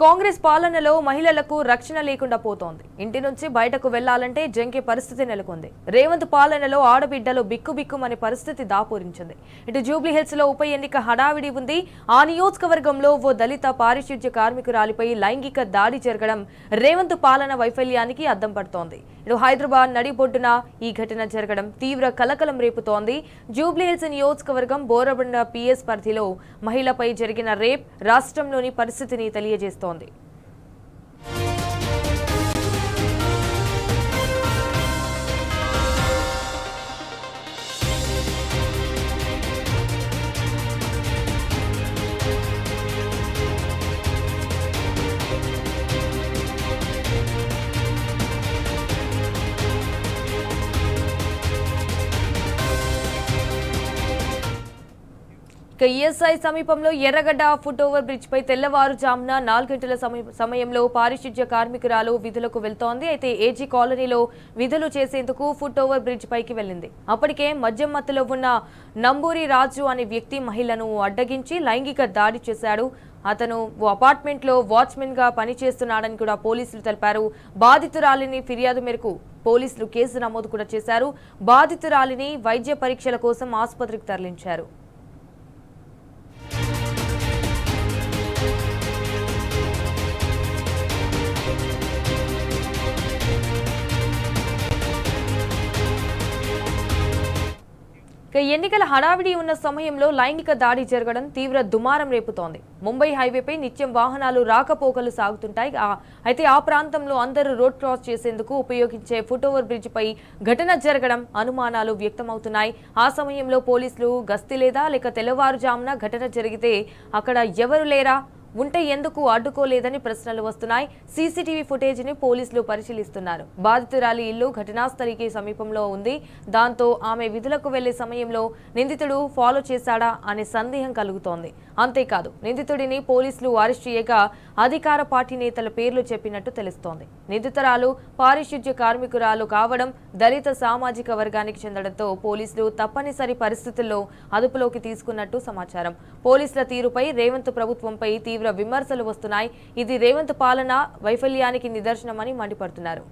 కాంగ్రెస్ పాలనలో మహిళలకు రక్షణ లేకుండా పోతోంది. ఇంటి నుంచి బయటకు వెళ్లాలంటే జంకే పరిస్థితి నెలకొంది. రేవంత్ పాలనలో ఆడబిడ్డలు బిక్కుబిక్కుమనే పరిస్థితి దాపురించింది. ఇటు జూబ్లీ హిల్స్ లో ఉప ఎన్నిక హడావిడి ఉంది. ఆ నియోజకవర్గంలో ఓ దళిత పారిశుధ్య కార్మికురాలిపై లైంగిక దాడి జరగడం రేవంత్ పాలన వైఫల్యానికి అద్దం పడుతోంది. ఇటు హైదరాబాద్ నడిబొడ్డున ఈ ఘటన జరగడం తీవ్ర కలకలం రేపుతోంది. జూబ్లీ హిల్స్ నియోజకవర్గం బోరబండ పిఎస్ పరిధిలో మహిళపై జరిగిన రేప్ రాష్ట్రంలోని పరిస్థితిని తెలియజేస్తోంది. ఈఎస్ఐ సమీపంలో ఎర్రగడ్డ ఫుట్ ఓవర్ బ్రిడ్జ్ పై తెల్లవారుజామున 4 గంటల సమయంలో పారిశుధ్య కార్మికురాలు విధులకు వెళ్తోంది. అయితే ఏజీ కాలనీలో విధులు చేసేందుకు ఫుట్ ఓవర్ బ్రిడ్జ్ పైకి వెళ్లింది. అప్పటికే మద్యం మత్తులో ఉన్న నంబూరి రాజు అనే వ్యక్తి మహిళను అడ్డగించి లైంగిక దాడి చేశాడు. అతను ఓ అపార్ట్మెంట్ లో వాచ్మెన్ గా పనిచేస్తున్నాడని కూడా పోలీసులు తెలిపారు. బాధితురాలిని ఫిర్యాదు మేరకు పోలీసులు కేసు నమోదు కూడా చేశారు. బాధితురాలిని వైద్య పరీక్షల కోసం ఆసుపత్రికి తరలించారు. ఎన్నికల హడావిడి ఉన్న సమయంలో లైంగిక దాడి జరగడం తీవ్ర దుమారం రేపుతోంది. ముంబై హైవేపై నిత్యం వాహనాలు రాకపోకలు సాగుతుంటాయి. అయితే ఆ ప్రాంతంలో అందరూ రోడ్ క్రాస్ చేసేందుకు ఉపయోగించే ఫుట్ ఓవర్ బ్రిడ్జ్ పై ఘటన జరగడం అనుమానాలు వ్యక్తమవుతున్నాయి. ఆ సమయంలో పోలీసులు గస్తీ లేక తెల్లవారుజామున ఘటన జరిగితే అక్కడ ఎవరు లేరా, ఉంటే ఎందుకు అడ్డుకోలేదని ప్రశ్నలు వస్తున్నాయి. సీసీటీవీ ఫుటేజ్ ని పోలీసులు పరిశీలిస్తున్నారు. బాధితురాలి ఇల్లు ఘటనాస్థలికి సమీపంలో ఉంది. దాంతో ఆమె విధులకు వెళ్లే సమయంలో నిందితుడు ఫాలో చేశాడా అనే సందేహం కలుగుతోంది. అంతేకాదు నిందితుడిని పోలీసులు అరెస్ట్ చేయగా అధికార పార్టీ నేతల పేర్లు చెప్పినట్టు తెలుస్తోంది. నిందితురాలు పారిశుధ్య కార్మికురాలు కావడం దళిత సామాజిక వర్గానికి చెందడంతో పోలీసులు తప్పనిసరి పరిస్థితుల్లో అదుపులోకి తీసుకున్నట్టు సమాచారం. పోలీసుల తీరుపై రేవంత్ ప్రభుత్వంపై తీవ్ర విమర్శలు వస్తున్నాయి. ఇది రేవంత్ పాలన వైఫల్యానికి నిదర్శనమని మండిపడుతున్నారు.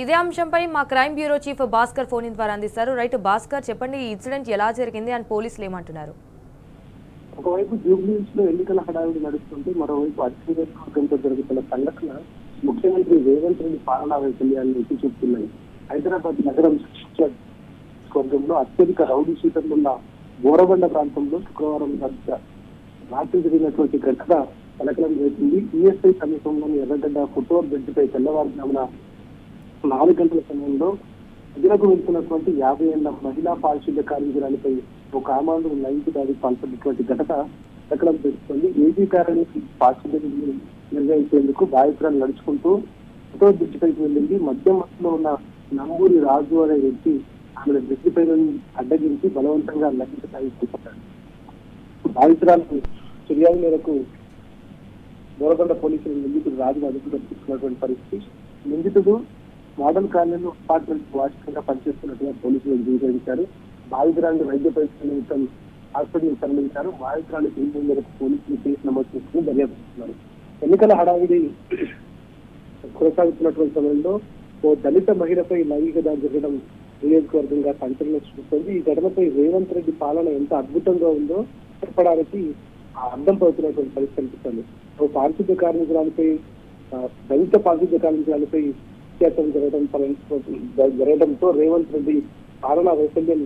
ఇదే అంశంపై మా crime bureau chief Bhaskar phone ద్వారా అందిస్తారు. రైట్ భాస్కర్, చెప్పండి, ఈ ఇన్సిడెంట్ ఎలా జరిగింది అని పోలీసులు ఏమంటున్నారు? ఒకవైపు జూబ్లీ హిల్స్ లో ఎన్నికల హడావిడి నడుస్తుంటే మరోవైపు అత్యధికంగా జరుగుతున్న సంఘటన ముఖ్యమంత్రి రేవంత్ రెడ్డి పాలనా వైఫల్యాన్ని ఎత్తి చూపుతున్నాయి. హైదరాబాద్ నగరం వర్గంలో అత్యధిక రౌడీ షీటర్లు ఉన్న బోరబండ ప్రాంతంలో శుక్రవారం రాత్రి జరిగినటువంటి ఘటన కలకలం రేపింది. ఈఎస్ఐ సమీపంలోని ఎర్రగడ్డ ఫుట్ ఓవర్ బ్రిడ్జ్ పై తెల్లవారుజామున 4 గంటల సమయంలో విధులకు వెళ్తున్నటువంటి 50 ఏళ్ల మహిళా పారిశుధ్య కార్మికురాలిపై ఒక ఆమాండు లైంగిక దాడికి పాల్పడినటువంటి ఘటన కలకలం రేపుతోంది. ఏజీ కారణి పారిశుధ్య నిర్వహించేందుకు బాధితురాలు నడుచుకుంటూ ఫుట్ ఓవర్ బ్రిడ్జ్ పైకి వెళ్ళింది. మధ్యలో ఉన్న నంబూరి రాజు అనే వ్యక్తి ఆమె బ్రిడ్జ్ పై అడ్డగించి బలవంతంగా లైంగిక దాడి చేపట్టాడు. బాధితురాలకు ఫిర్యాదు మేరకు బోరబండ పోలీసులు నిందితుడు రాజును అదుపులోకి తీసుకున్నటువంటి పరిస్థితి. నిందితుడు మోడల్ కాలనీలో అపార్ట్మెంట్ వాచ్మెన్ గా పనిచేస్తున్నట్టుగా పోలీసులు ధృవీకరించారు. బాధితురాన్ని వైద్య పరీక్షల నిమిత్తం హాస్పిటల్ తరలించారు. బాధితురాన్ని పిలుపు మేరకు పోలీసులు కేసు నమోదు చేసుకుని దర్యాప్తున్నారు. ఎన్నికల హడావిడి కొనసాగుతున్నటువంటి సమయంలో ఓ దళిత మహిళపై లైంగిక దాడి జరగడం నియోజకవర్గంగా సంచలనం సృష్టిస్తుంది. ఈ ఘటనపై రేవంత్ రెడ్డి పాలన ఎంత అద్భుతంగా ఉందో చెప్పడానికి అర్థం పడుతున్నటువంటి పరిస్థితి కనిపిస్తుంది. ఓ పారిశుద్ధ్య కార్మికురాలపై దళిత పారిశుద్ధ్య కార్మికురాలపై జరగడంతో రేవంత్ రెడ్డి పాలనా వైఫల్యం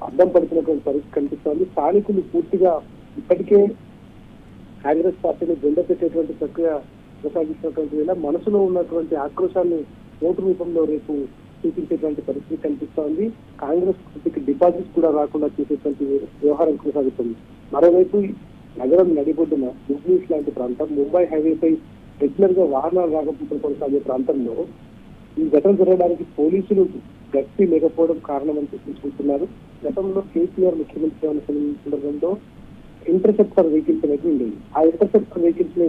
అర్థం పడుతున్నటువంటి పరిస్థితి కనిపిస్తోంది. స్థానికులు పూర్తిగా ఇప్పటికే కాంగ్రెస్ పార్టీని జెండా పెట్టేటువంటి ప్రక్రియ కొనసాగిస్తున్నటువంటి వేళ మనసులో ఉన్నటువంటి ఆక్రోశాన్ని ఓటు రూపంలో రేపు చూపించేటువంటి పరిస్థితి కనిపిస్తోంది. కాంగ్రెస్ పార్టీకి డిపాజిట్స్ కూడా రాకుండా చేసేటువంటి వ్యవహారం కొనసాగుతుంది. మరోవైపు నగరం నడిబొడ్డున జూబ్లీ హిల్స్ లాంటి ప్రాంతం ముంబై హైవేపై రెగ్యులర్ గా వాహనాలు రాకపోకలు కొనసాగే ప్రాంతంలో ఈ ఘటన జరగడానికి పోలీసులు గట్టి లేకపోవడం కారణం అని చెప్పించుకుంటున్నారు. గతంలో కేసీఆర్ ముఖ్యమంత్రి ఉన్న సందర్భంలో ఇంటర్సెప్టర్ వెహికల్స్ అనేది ఉండేవి. ఆ ఇంటర్సెప్టర్ వెహికల్స్ ని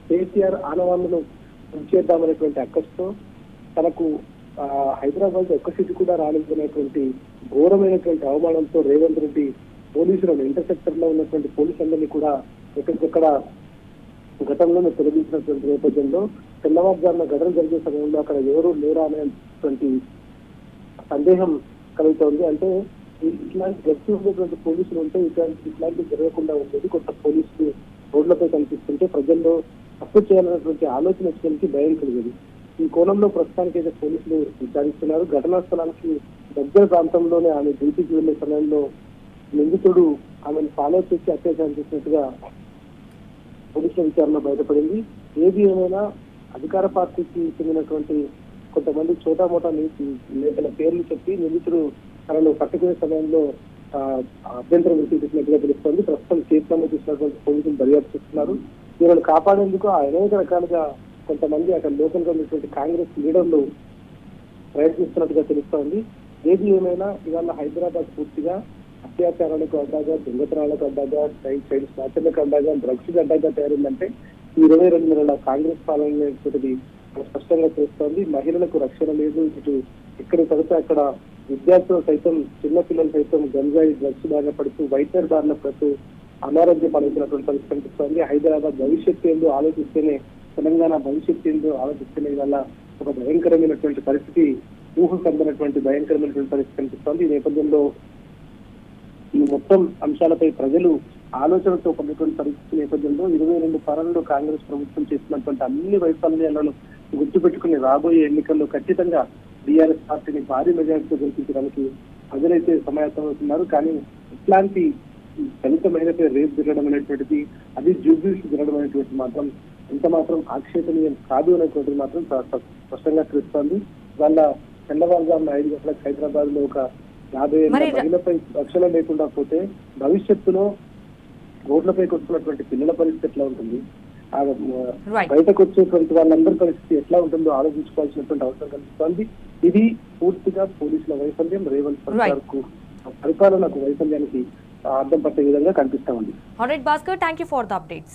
కేసీఆర్ ఆనవాళ్లను ఉంచేద్దామనేటువంటి అక్కస్తో తనకు హైదరాబాద్ ఒక్క సీటు కూడా రాలేదనేటువంటి ఘోరమైనటువంటి అవమానంతో రేవంత్ రెడ్డి పోలీసులను ఇంటర్సెప్టర్ లో ఉన్నటువంటి పోలీసులందరినీ కూడా ఎక్కడికక్కడ గతంలోనే తొలగించినటువంటి నేపథ్యంలో తెల్లవారుజామున ఘటన జరిగే సమయంలో అక్కడ ఎవరు లేరా అనేటువంటి సందేహం కలుగుతోంది. అంటే ఇట్లాంటి గట్టి ఉండేటువంటి పోలీసులు ఉంటే ఇట్లాంటివి జరగకుండా ఉండేది. కొత్త పోలీసులు రోడ్లపై కనిపిస్తుంటే ప్రజల్లో తప్పు చేయాలన్నటువంటి ఆలోచన వచ్చేందుకు భయం కలిగేది. ఈ కోణంలో ప్రస్తుతానికి అయితే పోలీసులు విచారిస్తున్నారు. ఘటనా స్థలానికి దగ్గర ప్రాంతంలోనే ఆమె డ్యూటీకి వెళ్లే సమయంలో నిందితుడు ఆమెను ఫాలో చేసి అత్యాచారం చేసినట్టుగా పోలీసుల విచారణ బయటపడింది. ఏది ఏమైనా అధికార పార్టీకి చెందినటువంటి కొంతమంది చోటామోటా నేతల పేర్లు చెప్పి నిందితుడు తనను పట్టుకునే సమయంలో అభ్యంతరం వ్యక్తీకరించినట్టుగా తెలుస్తోంది. ప్రస్తుతం కేసు నమోదు చేసినటువంటి పోలీసులు దర్యాప్తు చేస్తున్నారు. వీళ్ళని కాపాడేందుకు అనేక రకాలుగా కొంతమంది అక్కడ లోకల్ గా ఉన్నటువంటి కాంగ్రెస్ లీడర్లు ప్రయత్నిస్తున్నట్టుగా తెలుస్తోంది. ఏది ఏమైనా ఇవాళ హైదరాబాద్ పూర్తిగా అత్యాచారాలకు అడ్డాగా, దొంగతనాలకు అడ్డాగా, చైల్డ్ స్నాచర్లకు అడ్డాగా, డ్రగ్స్ అడ్డాగా తయారైందంటే ఈ 22 నెలల కాంగ్రెస్ పాలన స్పష్టంగా తెలుస్తోంది. మహిళలకు రక్షణ లేదు. ఇటు ఇక్కడ పడితే అక్కడ విద్యార్థులు సైతం, చిన్నపిల్లలు సైతం గంజాయి డ్రగ్స్ బాగా పడుతూ వైద్య బారిన పడుతూ అనారోగ్య పాలవుతున్నటువంటి పరిస్థితి కనిపిస్తోంది. హైదరాబాద్ భవిష్యత్తు ఏందో ఆలోచిస్తేనే, తెలంగాణ భవిష్యత్తు ఏందో ఆలోచిస్తేనే వల్ల ఒక భయంకరమైనటువంటి పరిస్థితి, ఊహకు అందినటువంటి భయంకరమైనటువంటి పరిస్థితి కనిపిస్తోంది. ఈ నేపథ్యంలో ఈ మొత్తం అంశాలపై ప్రజలు ఆలోచనతో పడినటువంటి పరిస్థితి నేపథ్యంలో 22 పాలనలో కాంగ్రెస్ ప్రభుత్వం చేస్తున్నటువంటి అన్ని వైఫల్యాలను గుర్తుపెట్టుకుని రాబోయే ఎన్నికల్లో ఖచ్చితంగా బీఆర్ఎస్ పార్టీని భారీ మెజార్టీతో గెలిపించడానికి ప్రజలైతే సమాయత్తమవుతున్నారు. కానీ ఇట్లాంటి దళితమైనపై రేపు జరగడం అనేటువంటిది, అది జూబ్లీస్ జరగడం అనేటువంటి మాత్రం ఎంత మాత్రం ఆక్షేపణీయం కాదు అనేటువంటిది మాత్రం స్పష్టంగా తెలుస్తోంది. వాళ్ళ తెల్లవారుజామున 5 గంటలకు హైదరాబాద్ లో ఒక 50 ఏళ్ళ మహిళపై రక్షణ లేకుండా పోతే భవిష్యత్తులో రోడ్లపైకి వస్తున్నటువంటి పిల్లల పరిస్థితి ఎట్లా ఉంటుంది, బయటకు వచ్చేటువంటి వాళ్ళందరి పరిస్థితి ఎట్లా ఉంటుందో ఆలోచించుకోవాల్సినటువంటి అవసరం కనిపిస్తోంది. ఇది పూర్తిగా పోలీసుల వైఫల్యం, రేవంత్ సర్కార్ కు పరిపాలనకు వైఫల్యానికి అర్థం పట్టే విధంగా కనిపిస్తా ఉంది. Alright, Bhaskar, thank you for the updates.